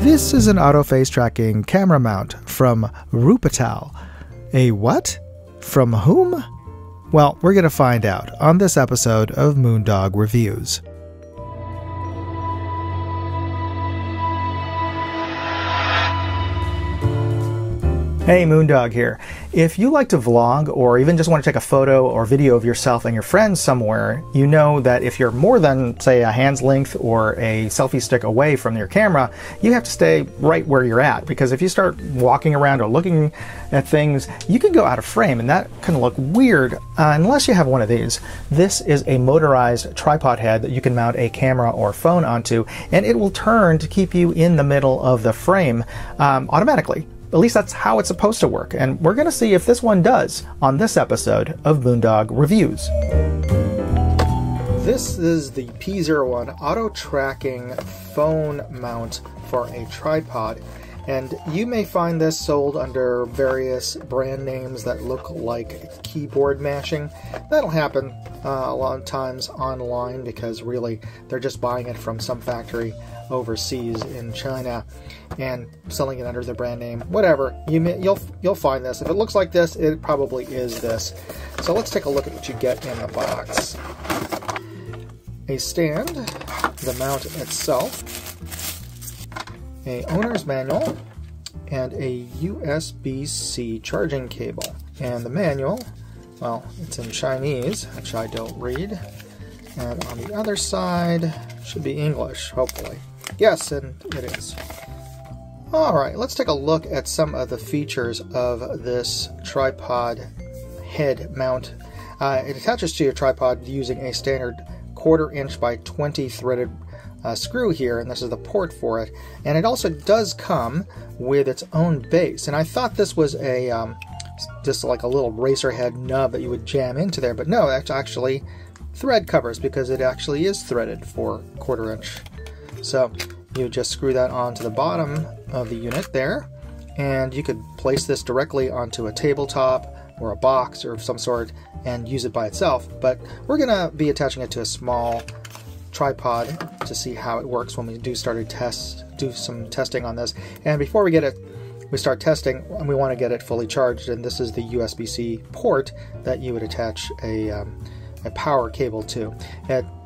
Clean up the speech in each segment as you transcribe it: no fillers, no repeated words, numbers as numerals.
This is an auto face tracking camera mount from Rupatal. A what? From whom? Well, we're going to find out on this episode of Moondog Reviews. Hey, Moondog here. If you like to vlog or even just want to take a photo or video of yourself and your friends somewhere, you know that if you're more than, say, a hand's length or a selfie stick away from your camera, you have to stay right where you're at, because if you start walking around or looking at things, you can go out of frame, and that can look weird unless you have one of these. This is a motorized tripod head that you can mount a camera or phone onto, and it will turn to keep you in the middle of the frame automatically. At least that's how it's supposed to work, and we're going to see if this one does on this episode of Moondog Reviews. This is the P01 auto tracking phone mount for a tripod, and you may find this sold under various brand names that look like keyboard mashing. That'll happen a lot of times online because really they're just buying it from some factory overseas in China and selling it under the brand name. Whatever, you'll find this. If it looks like this, it probably is this. So let's take a look at what you get in the box. A stand, the mount itself, a owner's manual, and a USB-C charging cable. And the manual, well, it's in Chinese, which I don't read. And on the other side should be English, hopefully. Yes, and it is. Alright, let's take a look at some of the features of this tripod head mount. It attaches to your tripod using a standard 1/4 inch by 20 threaded screw here, and this is the port for it. And it also does come with its own base. And I thought this was a just like a little racer head nub that you would jam into there, but no, it's actually thread covers because it actually is threaded for 1/4 inch. So you just screw that onto the bottom of the unit there, and you could place this directly onto a tabletop or a box or of some sort and use it by itself. But we're going to be attaching it to a small tripod to see how it works when we do do some testing on this. And before we start testing, we want to get it fully charged, and this is the USB-C port that you would attach a power cable to.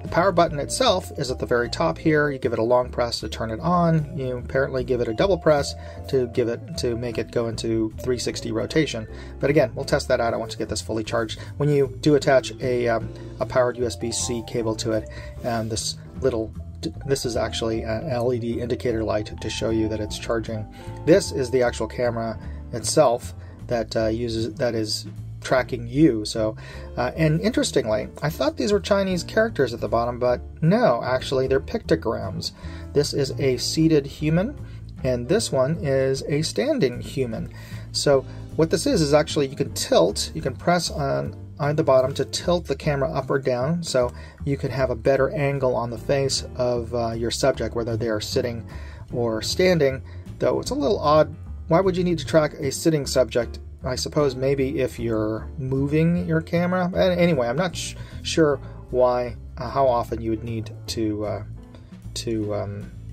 The power button itself is at the very top here. You give it a long press to turn it on. You apparently give it a double press to make it go into 360 rotation. But again, we'll test that out. I want to get this fully charged. When you do attach a powered USB-C cable to it, this is actually an LED indicator light to show you that it's charging. This is the actual camera itself that is tracking you. So, and interestingly, I thought these were Chinese characters at the bottom, but no, actually they're pictograms. This is a seated human, and this one is a standing human. So what this is actually you can press on the bottom to tilt the camera up or down, so you can have a better angle on the face of your subject, whether they are sitting or standing, though it's a little odd. Why would you need to track a sitting subject? I suppose maybe if you're moving your camera. Anyway, I'm not sure why, how often you would need to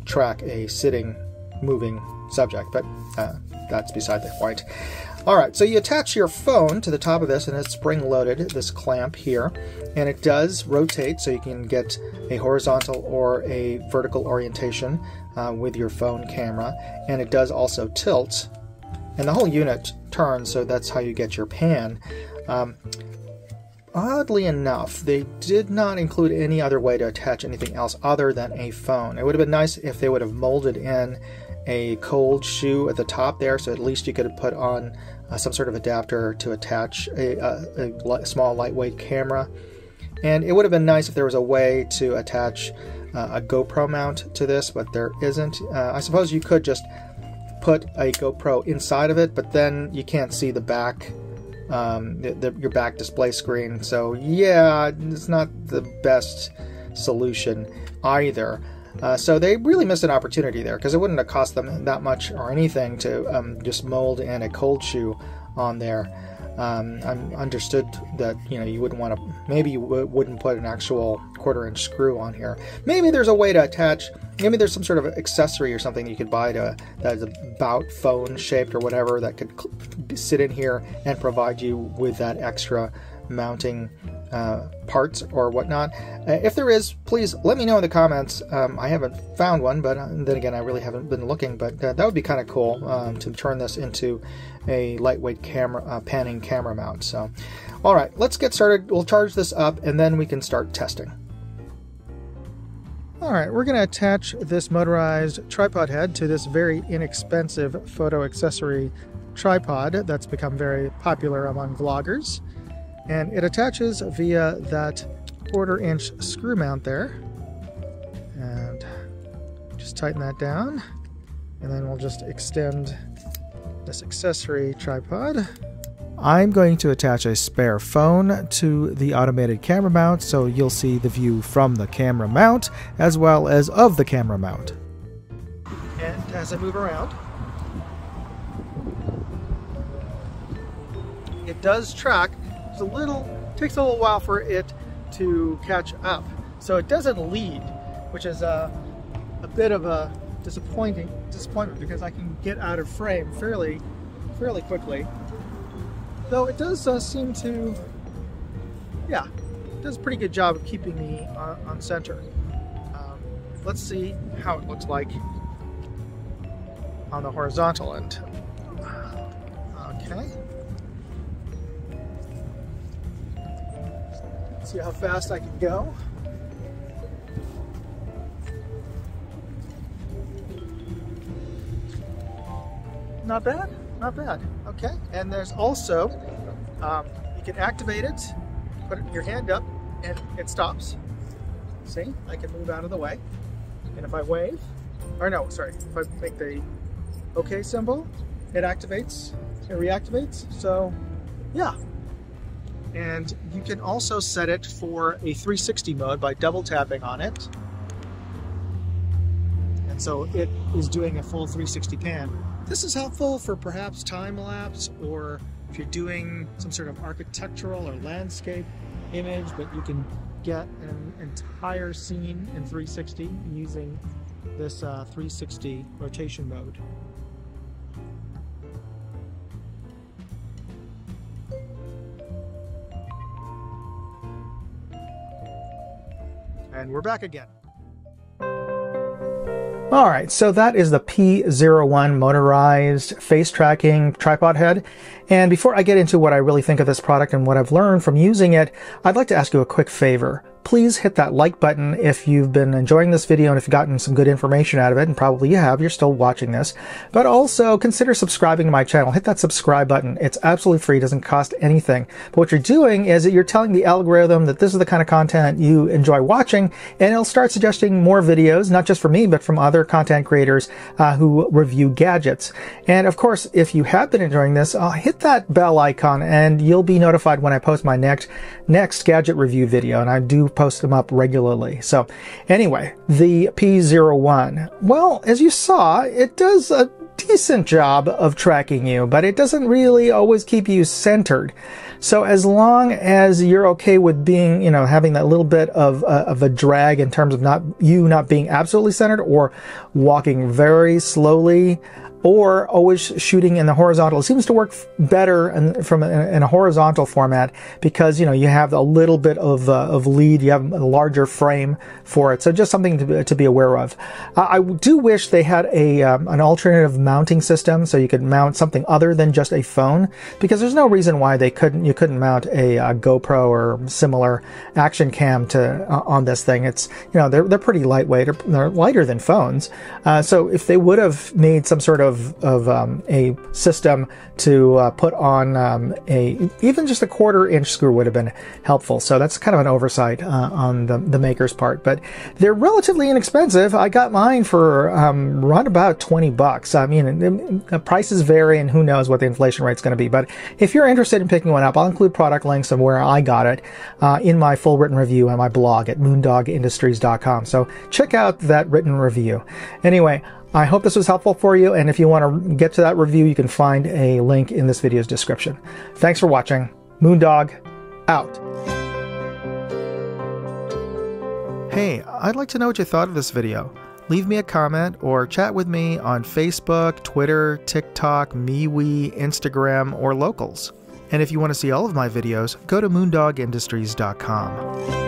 track a sitting, moving subject, but that's beside the point. Alright, so you attach your phone to the top of this, and it's spring-loaded, this clamp here, and it does rotate, so you can get a horizontal or a vertical orientation with your phone camera, and it does also tilt, and the whole unit turns, so that's how you get your pan. Oddly enough, they did not include any other way to attach anything else other than a phone. It would have been nice if they would have molded in a cold shoe at the top there, so at least you could have put on some sort of adapter to attach a small lightweight camera. And it would have been nice if there was a way to attach a GoPro mount to this, but there isn't. I suppose you could just put a GoPro inside of it, but then you can't see the back, your back display screen. So yeah, it's not the best solution either. So they really missed an opportunity there, because it wouldn't have cost them that much or anything to just mold in a cold shoe on there. I understood that, you know, you wouldn't want to, maybe you wouldn't put an actual 1/4" screw on here. Maybe there's a way to attach, maybe there's some sort of accessory or something you could buy that is about phone shaped or whatever that could sit in here and provide you with that extra mounting parts or whatnot. If there is, please let me know in the comments. I haven't found one, but then again, I really haven't been looking, but that would be kind of cool to turn this into a lightweight camera, panning camera mount. So, all right, let's get started. We'll charge this up and then we can start testing. All right, we're going to attach this motorized tripod head to this very inexpensive photo accessory tripod that's become very popular among vloggers. And it attaches via that 1/4" screw mount there. And just tighten that down. And then we'll just extend this accessory tripod. I'm going to attach a spare phone to the automated camera mount, so you'll see the view from the camera mount as well as of the camera mount. And as I move around, it does track. It's takes a little while for it to catch up, so it doesn't lead, which is a bit of a disappointment because I can get out of frame fairly quickly. Though it does seem to, yeah, it does a pretty good job of keeping me on center. Let's see how it looks like on the horizontal end. Okay. See how fast I can go. Not bad, not bad. Okay, and there's also, you can activate it, put your hand up, and it stops. See, I can move out of the way. And if I wave, or no, sorry, if I make the OK symbol, it activates, it reactivates. So, yeah. And you can also set it for a 360 mode by double tapping on it. And so it is doing a full 360 pan. This is helpful for perhaps time lapse, or if you're doing some sort of architectural or landscape image, but you can get an entire scene in 360 using this 360 rotation mode. And we're back again. All right, so that is the P01 motorized face tracking tripod head. And before I get into what I really think of this product and what I've learned from using it, I'd like to ask you a quick favor. Please hit that like button if you've been enjoying this video and if you've gotten some good information out of it, and probably you have, you're still watching this. But also consider subscribing to my channel. Hit that subscribe button. It's absolutely free, doesn't cost anything. But what you're doing is that you're telling the algorithm that this is the kind of content you enjoy watching, and it'll start suggesting more videos, not just from me, but from other content creators who review gadgets. And of course, if you have been enjoying this, hit that bell icon and you'll be notified when I post my next gadget review video, and I do post them up regularly. So anyway, the P01, well, as you saw, it does a decent job of tracking you, but it doesn't really always keep you centered. So as long as you're okay with being, you know, having that little bit of a drag in terms of not being absolutely centered, or walking very slowly, or always shooting in the horizontal. It seems to work better in a horizontal format because, you know, you have a little bit of lead, you have a larger frame for it. So just something to be aware of. I do wish they had an alternative mounting system so you could mount something other than just a phone, because there's no reason why you couldn't mount a GoPro or similar action cam on this thing. It's, you know, they're pretty lightweight. They're lighter than phones. So if they would have made some sort of a system to put on even just a 1/4" screw would have been helpful. So that's kind of an oversight on the maker's part, but they're relatively inexpensive. I got mine for around about 20 bucks. I mean, the prices vary and who knows what the inflation rate's going to be, but if you're interested in picking one up, I'll include product links of where I got it in my full written review on my blog at moondogindustries.com. So check out that written review. Anyway, I hope this was helpful for you, and if you want to get to that review, you can find a link in this video's description. Thanks for watching. Moondog, out. Hey, I'd like to know what you thought of this video. Leave me a comment or chat with me on Facebook, Twitter, TikTok, MeWe, Instagram, or Locals. And if you want to see all of my videos, go to moondogindustries.com.